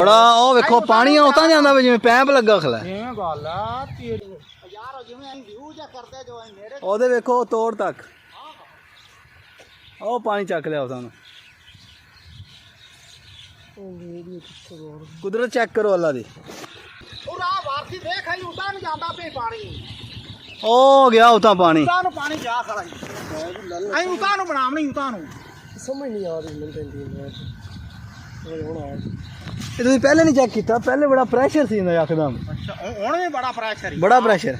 बड़ा ओ वेखो पानी उतां जांदा वे जिवें पैप लगा खला जिवें गल आ तेरी यार जिवें असीं व्यू जा करदे जो असीं नेड़े ओदे वेखो तोड़ तक ओ पानी चक लिया उतां कुदरत चेक करो अल्लाह दी ओ राह वारसी देख आई उतां नहीं जांदा पे पानी ओ गया उतां पानी उतां नु पानी जा खड़ा असीं उतां नु बनावणी उतां नु समझ नहीं आ रही मन पेंदी है ਹੁਣ ਆ ਇਹ ਤੁਸੀਂ ਪਹਿਲੇ ਨਹੀਂ ਚੈੱਕ ਕੀਤਾ ਪਹਿਲੇ ਬੜਾ ਪ੍ਰੈਸ਼ਰ ਸੀ ਇਹਦਾ ਯਕਦਮ ਅੱਛਾ ਹੁਣ ਵੀ ਬੜਾ ਪ੍ਰੈਸ਼ਰ ਬੜਾ ਪ੍ਰੈਸ਼ਰ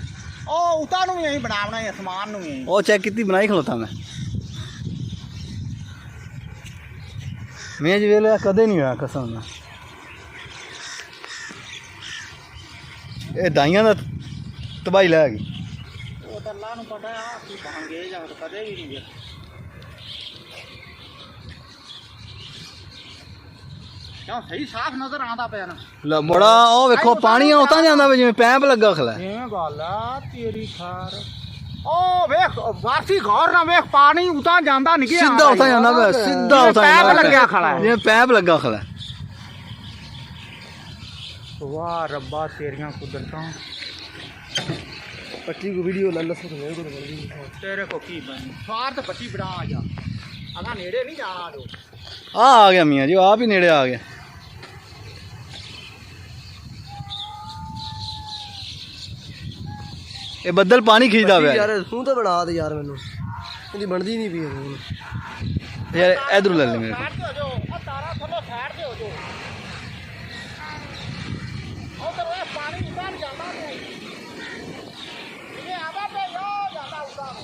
ਉਹ ਉਤਾਂ ਨੂੰ ਵੀ ਅਸੀਂ ਬਣਾਉਣਾ ਹੈ ਅਸਮਾਨ ਨੂੰ ਵੀ ਉਹ ਚੈੱਕ ਕੀਤੀ ਬਣਾਈ ਖਲੋਤਾ ਮੈਂ ਵੇਲੇ ਕਦੇ ਨਹੀਂ ਹੋਇਆ ਕਸਮ ਨਾਲ ਇਹ ਦਾਈਆਂ ਦਾ ਤਬਾਈ ਲੈ ਗਈ ਉਹ ਤਾਂ ਅੱਲਾ ਨੂੰ ਪਤਾ ਆ ਕੀ ਬਣ ਗਏ ਜਾਂ ਕਦੇ ਵੀ ਨਹੀਂ ਗਿਆ ਕਿਉਂ ਸਹੀ ਸਾਫ਼ ਨਜ਼ਰ ਆਉਂਦਾ ਪਿਆ ਨਾ ਲੈ ਬੜਾ ਉਹ ਵੇਖੋ ਪਾਣੀ ਉਤਾਂ ਜਾਂਦਾ ਵੇ ਜਿਵੇਂ ਪੈਪ ਲੱਗਾ ਖਲਾ ਜਿਵੇਂ ਗੱਲ ਆ ਤੇਰੀ ਖਾਰ ਉਹ ਵੇਖ ਵਾਰਸੀ ਗੌਰ ਨਾਲ ਵੇਖ ਪਾਣੀ ਉਤਾਂ ਜਾਂਦਾ ਨਹੀਂ ਗਿਆ ਸਿੱਧਾ ਉਤਾਂ ਜਾਂਦਾ ਵੇ ਸਿੱਧਾ ਉਤਾਂ ਪੈਪ ਜਾਂਦਾ ਲੱਗਿਆ ਖੜਾ ਜਿਵੇਂ ਪੈਪ ਲੱਗਾ ਖਲਾ ਵਾਹ ਰੱਬਾ ਤੇਰੀਆਂ ਕੁਦਰਤਾਂ पट्टी को वीडियो ला लस तो तेरे को की बनी स्वार्थ पट्टी बना आ जा अगा नेड़े नहीं जाना जो आ गया मियाँ जी आप ही नेड़े आ गया ये बदल पानी खींचदा वे यार तू तो बना दे यार मैनू इहदी बनदी नहीं पई यार इधर ले ले मेरे को साइड पे हो जाओ तारा थलो साइड पे हो जाओ उधर वे पानी उतार जाता नहीं ये आवा पे यो जाता उतार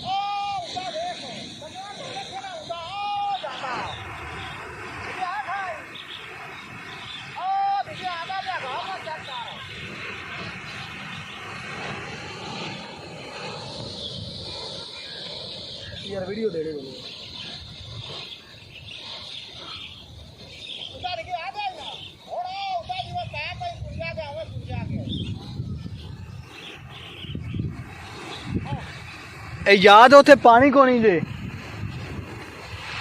ओ उतार देखो भगवान ने लिखे ना उतार ओ जाता ये आ भाई ओ देखिए आवा पे गांव में जाता यार वीडियो दे दे मैनू उतार के आ जाए ना थोड़ा उतार जो पैप पे पुंजा के आवे पुंजा के ए याद उथे पानी कोनी जे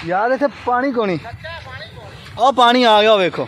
याद इथे पानी कोनी कच्चा पानी को ओ पानी आ गया वेखो